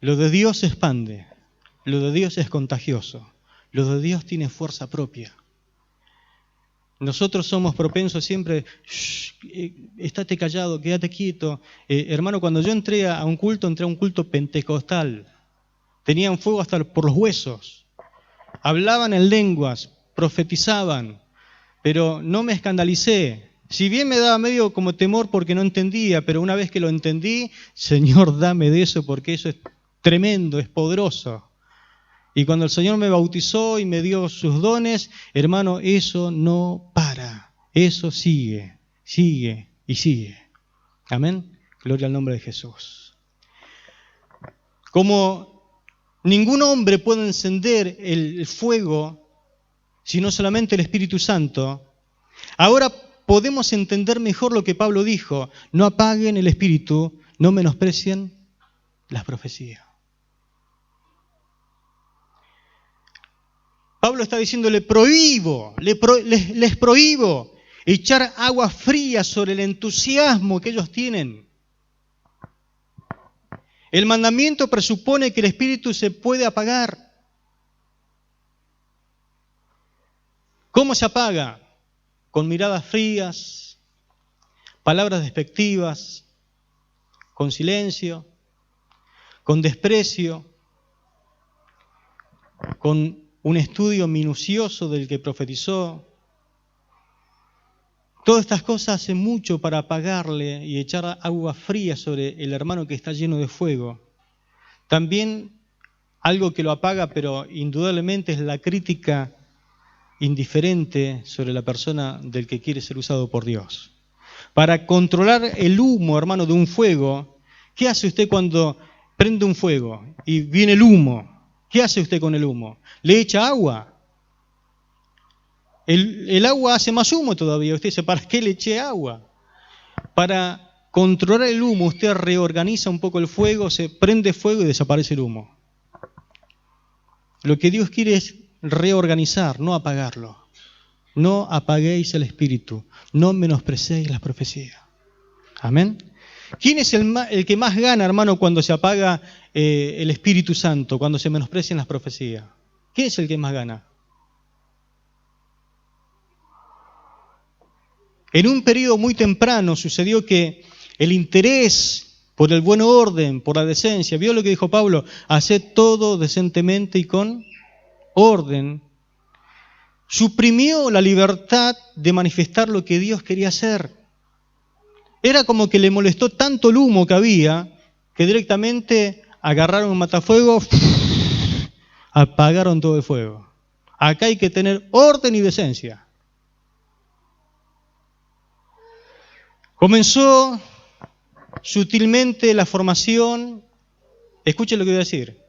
S1: Lo de Dios se expande, lo de Dios es contagioso, lo de Dios tiene fuerza propia. Nosotros somos propensos siempre, estate callado, quédate quieto. Hermano, cuando yo entré a un culto pentecostal. Tenían fuego hasta por los huesos. Hablaban en lenguas, profetizaban, pero no me escandalicé. Si bien me daba medio como temor porque no entendía, pero una vez que lo entendí, Señor, dame de eso porque eso es tremendo, es poderoso. Y cuando el Señor me bautizó y me dio sus dones, hermano, eso no para. Eso sigue, sigue y sigue. Amén. Gloria al nombre de Jesús. Como ningún hombre puede encender el fuego, sino solamente el Espíritu Santo, ahora podemos entender mejor lo que Pablo dijo. No apaguen el Espíritu, no menosprecien las profecías. Pablo está diciendo, les prohíbo echar agua fría sobre el entusiasmo que ellos tienen. El mandamiento presupone que el espíritu se puede apagar. ¿Cómo se apaga? Con miradas frías, palabras despectivas, con silencio, con desprecio, con un estudio minucioso del que profetizó. Todas estas cosas hacen mucho para apagarle y echar agua fría sobre el hermano que está lleno de fuego. También algo que lo apaga, pero indudablemente es la crítica indiferente sobre la persona del que quiere ser usado por Dios. Para controlar el humo, hermano, de un fuego, ¿qué hace usted cuando prende un fuego y viene el humo? ¿Qué hace usted con el humo? ¿Le echa agua? El agua hace más humo todavía. Usted dice, ¿para qué le eché agua? Para controlar el humo, usted reorganiza un poco el fuego, se prende fuego y desaparece el humo. Lo que Dios quiere es reorganizar, no apagarlo. No apaguéis el espíritu, no menosprecéis las profecías. Amén. ¿Quién es el que más gana, hermano, cuando se apaga el Espíritu Santo, cuando se menosprecian las profecías? ¿Quién es el que más gana? En un periodo muy temprano sucedió que el interés por el buen orden, por la decencia, ¿vio lo que dijo Pablo? Haced todo decentemente y con orden. Suprimió la libertad de manifestar lo que Dios quería hacer. Era como que le molestó tanto el humo que había, que directamente agarraron un matafuego, apagaron todo el fuego. Acá hay que tener orden y decencia. Comenzó sutilmente la formación, escuche lo que voy a decir,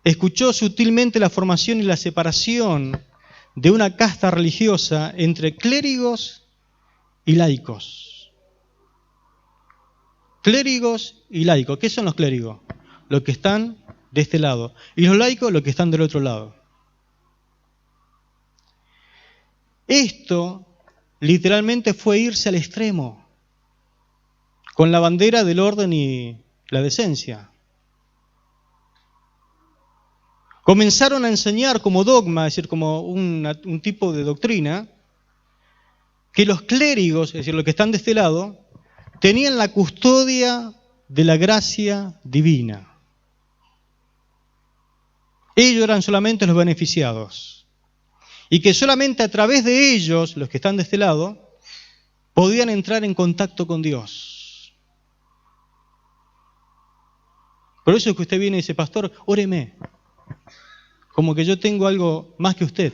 S1: escuchó sutilmente la formación y la separación de una casta religiosa entre clérigos y laicos. Clérigos y laicos. ¿Qué son los clérigos? Los que están de este lado. Y los laicos, los que están del otro lado. Esto literalmente fue irse al extremo, con la bandera del orden y la decencia. comenzaron a enseñar como dogma, es decir, como un tipo de doctrina, que los clérigos, es decir, los que están de este lado, tenían la custodia de la gracia divina. Ellos eran solamente los beneficiados. Y que solamente a través de ellos, los que están de este lado, podían entrar en contacto con Dios. Por eso es que usted viene y dice, pastor, óreme. Como que yo tengo algo más que usted.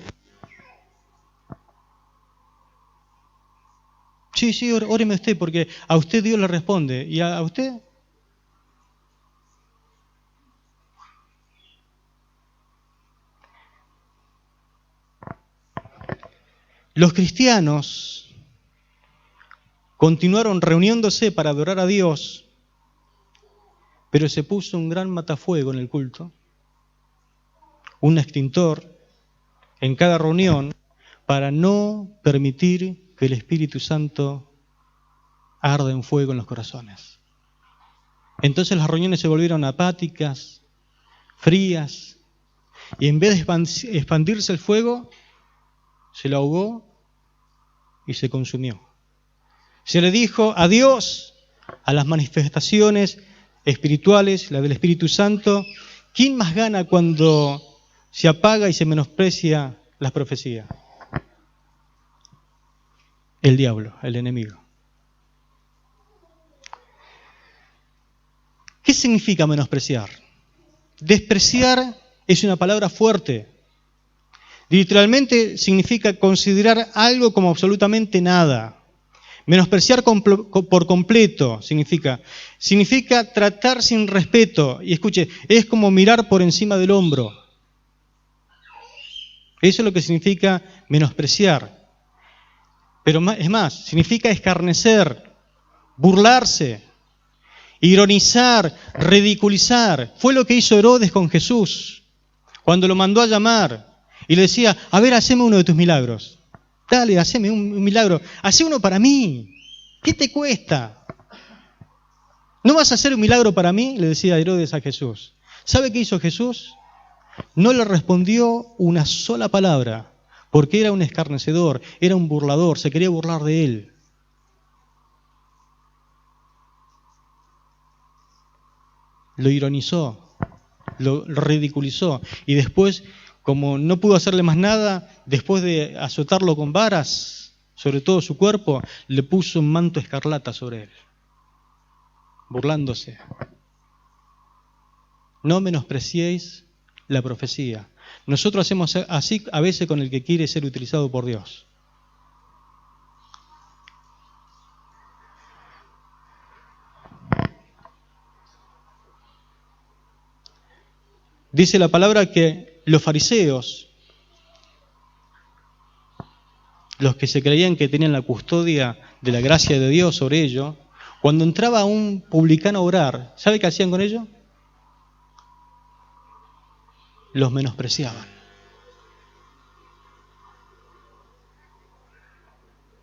S1: Sí, óreme usted, porque a usted Dios le responde. ¿Y a usted? Los cristianos continuaron reuniéndose para adorar a Dios, pero se puso un gran matafuego en el culto, un extintor en cada reunión para no permitir que el Espíritu Santo arde en fuego en los corazones. Entonces las reuniones se volvieron apáticas, frías, y en vez de expandirse el fuego, se lo ahogó y se consumió. Se le dijo adiós a las manifestaciones espirituales, la del Espíritu Santo. ¿Quién más gana cuando se apaga y se menosprecia las profecías? El diablo, el enemigo. ¿Qué significa menospreciar? Despreciar es una palabra fuerte. Literalmente significa considerar algo como absolutamente nada. Menospreciar por completo significa tratar sin respeto. Y escuche, es como mirar por encima del hombro. Eso es lo que significa menospreciar. Pero es más, significa escarnecer, burlarse, ironizar, ridiculizar. Fue lo que hizo Herodes con Jesús cuando lo mandó a llamar y le decía, a ver, haceme uno de tus milagros. Dale, haceme un milagro. Hacé uno para mí. ¿Qué te cuesta? ¿No vas a hacer un milagro para mí? Le decía Herodes a Jesús. ¿Sabe qué hizo Jesús? No le respondió una sola palabra, porque era un escarnecedor, era un burlador, se quería burlar de él. Lo ironizó, lo ridiculizó, y después, como no pudo hacerle más nada, después de azotarlo con varas sobre todo su cuerpo, le puso un manto escarlata sobre él, burlándose. No menospreciéis la profecía. Nosotros hacemos así a veces con el que quiere ser utilizado por Dios. Dice la palabra que los fariseos, los que se creían que tenían la custodia de la gracia de Dios sobre ellos, cuando entraba un publicano a orar, ¿sabe qué hacían con ellos? Los menospreciaban.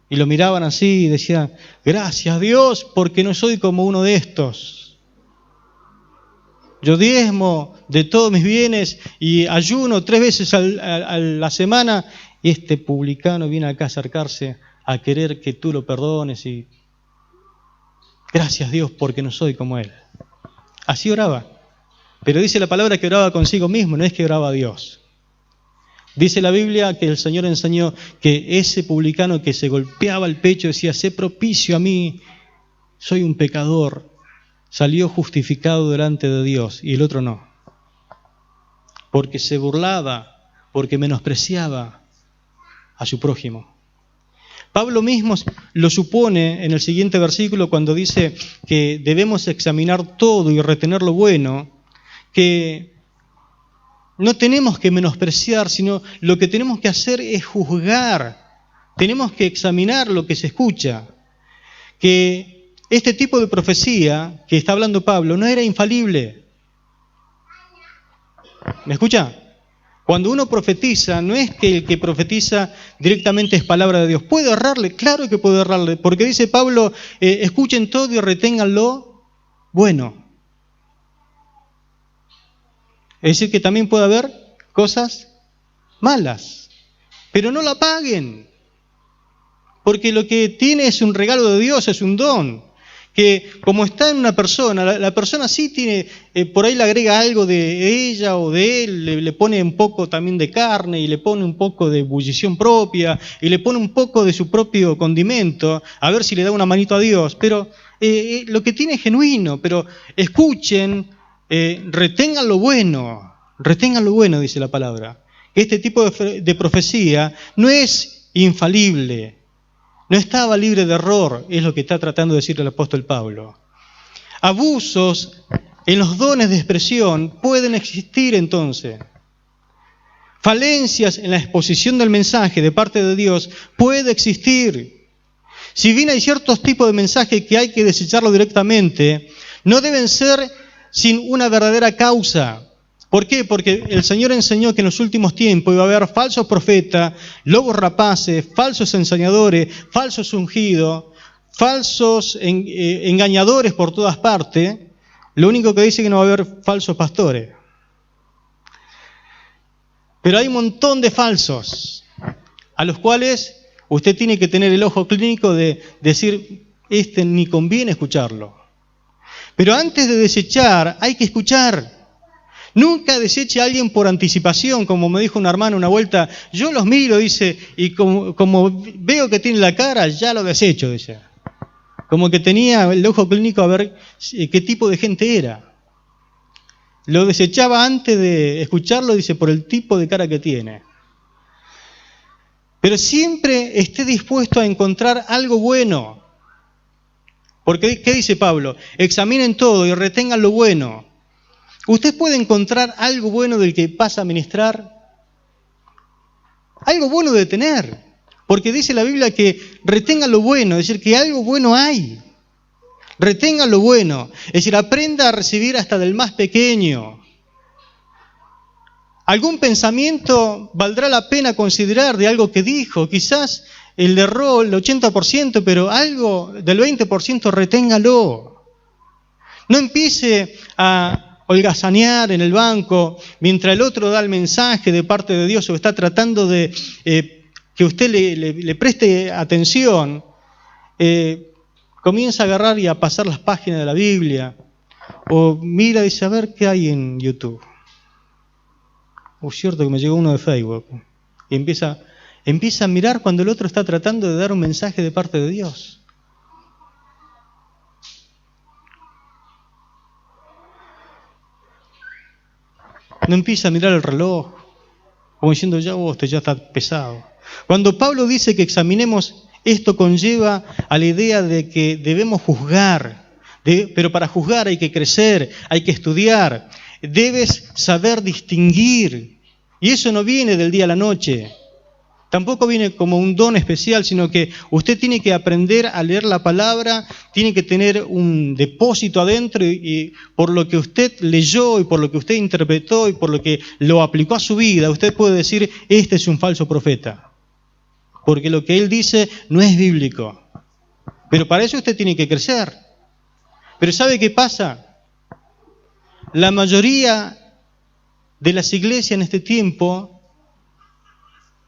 S1: Y lo miraban así y decían, gracias Dios porque no soy como uno de estos. Yo diezmo de todos mis bienes y ayuno 3 veces a la semana. Y este publicano viene acá a acercarse a querer que tú lo perdones y gracias Dios porque no soy como él. Así oraba. Pero dice la palabra que oraba consigo mismo, no es que oraba a Dios. Dice la Biblia que el Señor enseñó que ese publicano que se golpeaba el pecho decía, sé propicio a mí, soy un pecador, salió justificado delante de Dios y el otro no. Porque se burlaba, porque menospreciaba a su prójimo. Pablo mismo lo supone en el siguiente versículo cuando dice que debemos examinar todo y retener lo bueno, que no tenemos que menospreciar, sino lo que tenemos que hacer es juzgar. Tenemos que examinar lo que se escucha. Que este tipo de profecía que está hablando Pablo no era infalible. ¿Me escucha? Cuando uno profetiza, no es que el que profetiza directamente es palabra de Dios. ¿Puede errarle? Claro que puede errarle, porque dice Pablo, escuchen todo y reténganlo bueno. Es decir, que también puede haber cosas malas. Pero no la paguen, porque lo que tiene es un regalo de Dios, es un don. Que como está en una persona, la persona sí tiene, por ahí le agrega algo de ella o de él, le pone un poco también de carne y le pone un poco de ebullición propia y le pone un poco de su propio condimento, a ver si le da una manito a Dios, pero lo que tiene es genuino, pero escuchen, retengan lo bueno, dice la palabra. Este tipo de profecía no es infalible. No estaba libre de error, es lo que está tratando de decir el apóstol Pablo. Abusos en los dones de expresión pueden existir entonces. Falencias en la exposición del mensaje de parte de Dios puede existir. Si bien hay ciertos tipos de mensajes que hay que desecharlo directamente, no deben ser sin una verdadera causa. ¿Por qué? Porque el Señor enseñó que en los últimos tiempos iba a haber falsos profetas, lobos rapaces, falsos enseñadores, falsos ungidos, falsos engañadores por todas partes. Lo único que dice es que no va a haber falsos pastores. Pero hay un montón de falsos, a los cuales usted tiene que tener el ojo clínico de decir, ni conviene escucharlo. Pero antes de desechar, hay que escuchar. Nunca deseche a alguien por anticipación, como me dijo un hermano una vuelta. Yo los miro, dice, y como veo que tiene la cara, ya lo desecho, dice. Como que tenía el ojo clínico a ver qué tipo de gente era. Lo desechaba antes de escucharlo, dice, por el tipo de cara que tiene. Pero siempre esté dispuesto a encontrar algo bueno. Porque, ¿qué dice Pablo? Examinen todo y retengan lo bueno. ¿Usted puede encontrar algo bueno del que pasa a ministrar? Algo bueno de tener. Porque dice la Biblia que retenga lo bueno, es decir, que algo bueno hay. Retenga lo bueno, es decir, aprenda a recibir hasta del más pequeño. Algún pensamiento valdrá la pena considerar de algo que dijo. Quizás él erró el 80%, pero algo del 20% reténgalo. No empiece a holgazanear en el banco mientras el otro da el mensaje de parte de Dios o está tratando de que usted le preste atención. Comienza a agarrar y a pasar las páginas de la Biblia o mira y dice, a ver qué hay en YouTube. Cierto que me llegó uno de Facebook. Y empieza a mirar cuando el otro está tratando de dar un mensaje de parte de Dios. No empieza a mirar el reloj, como diciendo, esto ya está pesado. Cuando Pablo dice que examinemos, esto conlleva a la idea de que debemos juzgar, pero para juzgar hay que crecer, hay que estudiar, debes saber distinguir. Y eso no viene del día a la noche. Tampoco viene como un don especial, sino que usted tiene que aprender a leer la palabra, tiene que tener un depósito adentro y por lo que usted leyó y por lo que usted interpretó y por lo que lo aplicó a su vida, usted puede decir, este es un falso profeta. Porque lo que él dice no es bíblico. Pero para eso usted tiene que crecer. Pero ¿sabe qué pasa? La mayoría de las iglesias en este tiempo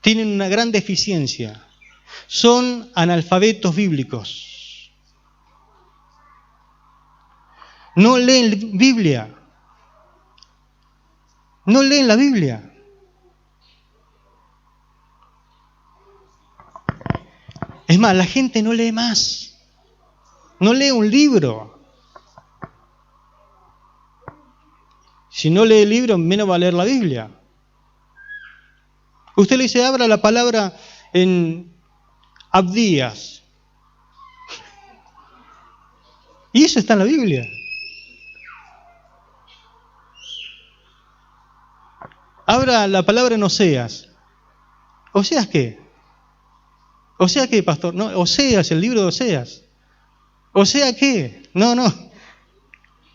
S1: tienen una gran deficiencia. Son analfabetos bíblicos. No leen Biblia. No leen la Biblia. Es más, la gente no lee más. No lee un libro. Si no lee el libro, menos va a leer la Biblia. Usted le dice, abra la palabra en Abdías. Y eso está en la Biblia. Abra la palabra en Oseas. ¿Oseas qué? ¿Oseas qué, pastor? No, Oseas, el libro de Oseas. ¿Oseas qué? No.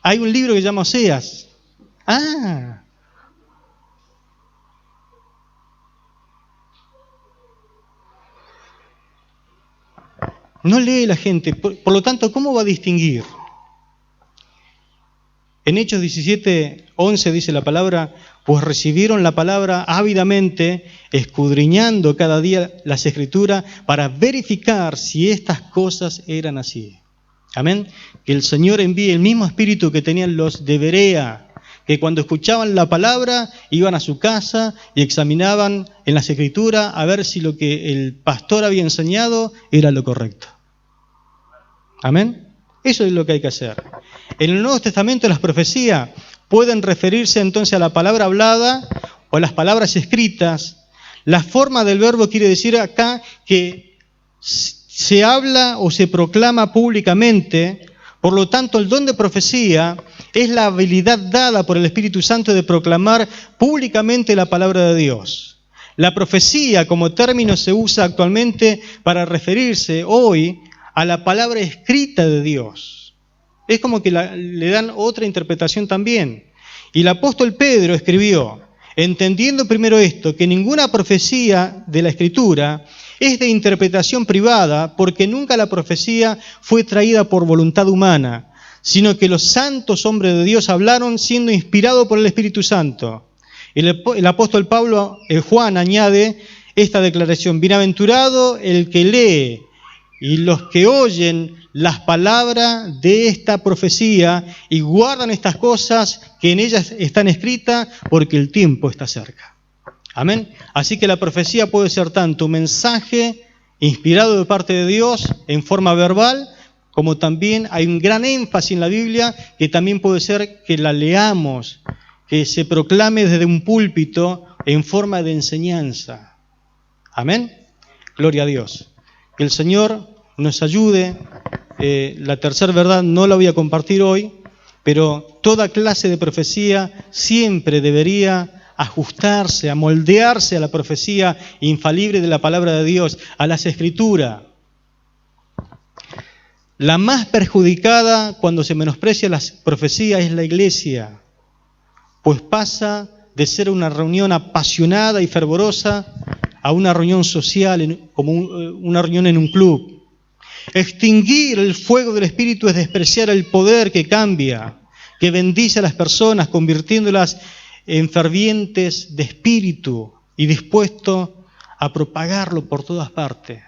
S1: Hay un libro que se llama Oseas. Ah. No lee la gente. Por lo tanto, ¿cómo va a distinguir? En Hechos 17:11 dice la palabra, pues recibieron la palabra ávidamente, escudriñando cada día las Escrituras para verificar si estas cosas eran así. Amén. Que el Señor envíe el mismo espíritu que tenían los de Berea, que cuando escuchaban la palabra iban a su casa y examinaban en las Escrituras a ver si lo que el pastor había enseñado era lo correcto. Amén. Eso es lo que hay que hacer. En el Nuevo Testamento las profecías pueden referirse entonces a la palabra hablada o a las palabras escritas. La forma del verbo quiere decir acá que se habla o se proclama públicamente. Por lo tanto, el don de profecía es la habilidad dada por el Espíritu Santo de proclamar públicamente la palabra de Dios. La profecía como término se usa actualmente para referirse hoy a la palabra escrita de Dios. Es como que le dan otra interpretación también. Y el apóstol Pedro escribió, entendiendo primero esto, que ninguna profecía de la Escritura es de interpretación privada, porque nunca la profecía fue traída por voluntad humana, sino que los santos hombres de Dios hablaron siendo inspirados por el Espíritu Santo. El apóstol Juan añade esta declaración, bienaventurado el que lee y los que oyen las palabras de esta profecía y guardan estas cosas que en ellas están escritas, porque el tiempo está cerca. Amén. Así que la profecía puede ser tanto un mensaje inspirado de parte de Dios en forma verbal, como también hay un gran énfasis en la Biblia que también puede ser que la leamos, que se proclame desde un púlpito en forma de enseñanza. Amén. Gloria a Dios. Que el Señor nos ayude. La tercera verdad no la voy a compartir hoy, pero toda clase de profecía siempre debería ajustarse, amoldearse a la profecía infalible de la palabra de Dios, a las Escrituras. La más perjudicada cuando se menosprecia las profecías es la iglesia, pues pasa de ser una reunión apasionada y fervorosa a una reunión social, como una reunión en un club. Extinguir el fuego del Espíritu es despreciar el poder que cambia, que bendice a las personas, convirtiéndolas en fervientes de espíritu y dispuestos a propagarlo por todas partes.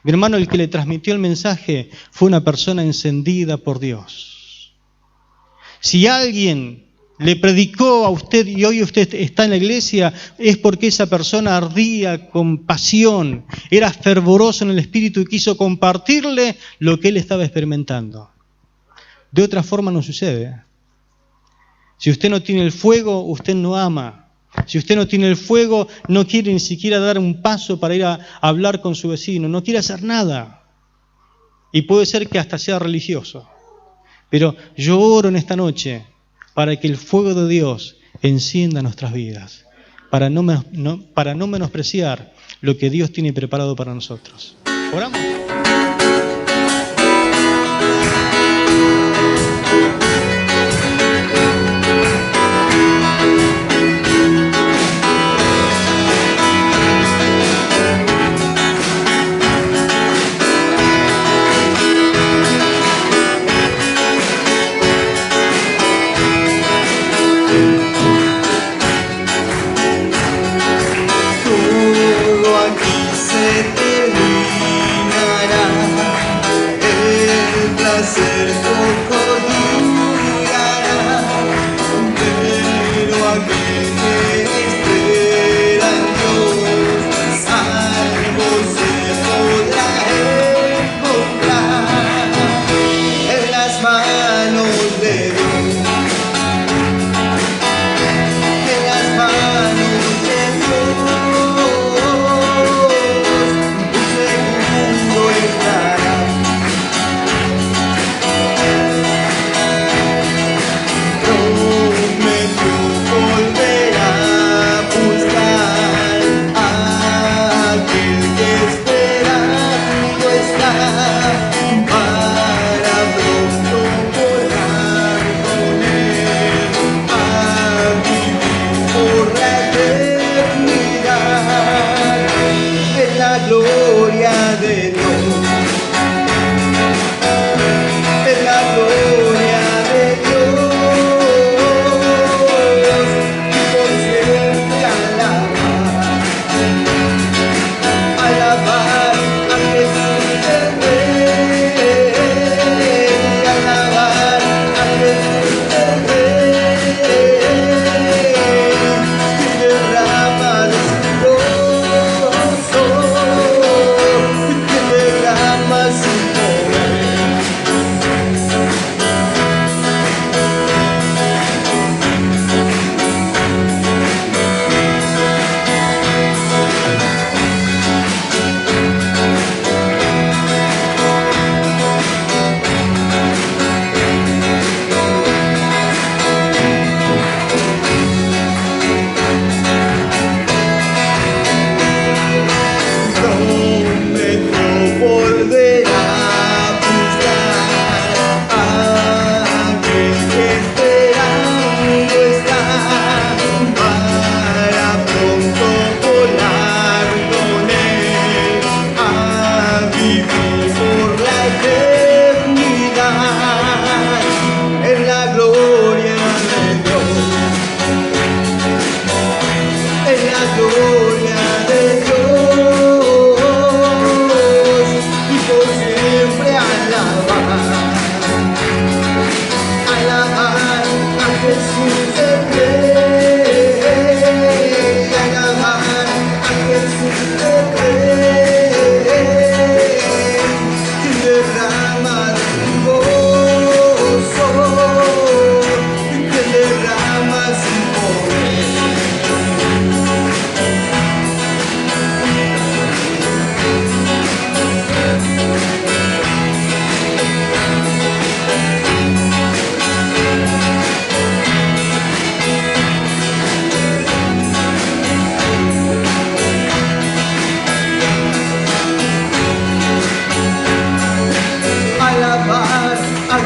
S1: Mi hermano, el que le transmitió el mensaje fue una persona encendida por Dios. Si alguien le predicó a usted y hoy usted está en la iglesia, es porque esa persona ardía con pasión, era fervoroso en el espíritu y quiso compartirle lo que él estaba experimentando. De otra forma no sucede. Si usted no tiene el fuego, usted no ama. Si usted no tiene el fuego, no quiere ni siquiera dar un paso para ir a hablar con su vecino, no quiere hacer nada. Y puede ser que hasta sea religioso. Pero yo oro en esta noche para que el fuego de Dios encienda nuestras vidas, para no menospreciar lo que Dios tiene preparado para nosotros. ¿Oramos?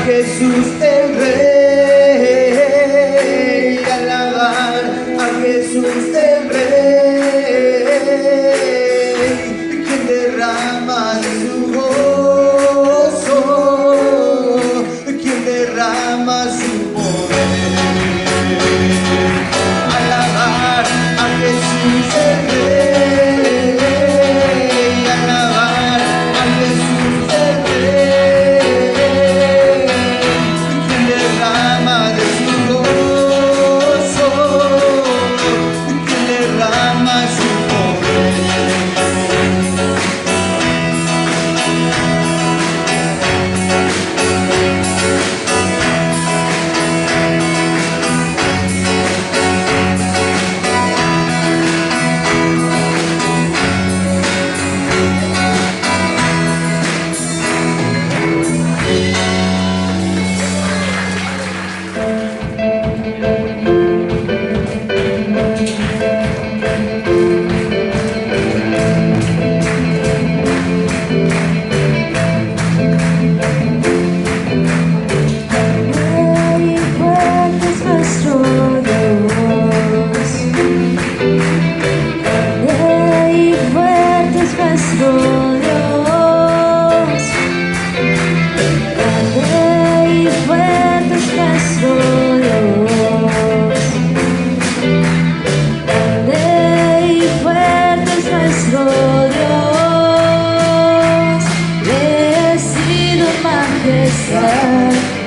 S2: Jesús el Rey, alabar a Jesús el Rey, quien derrama de su gozo, quien derrama su poder. Alabar a Jesús el Rey, alabar a Jesús el Rey, quien derrama de su gozo, quien derrama su poder.
S3: Majestad.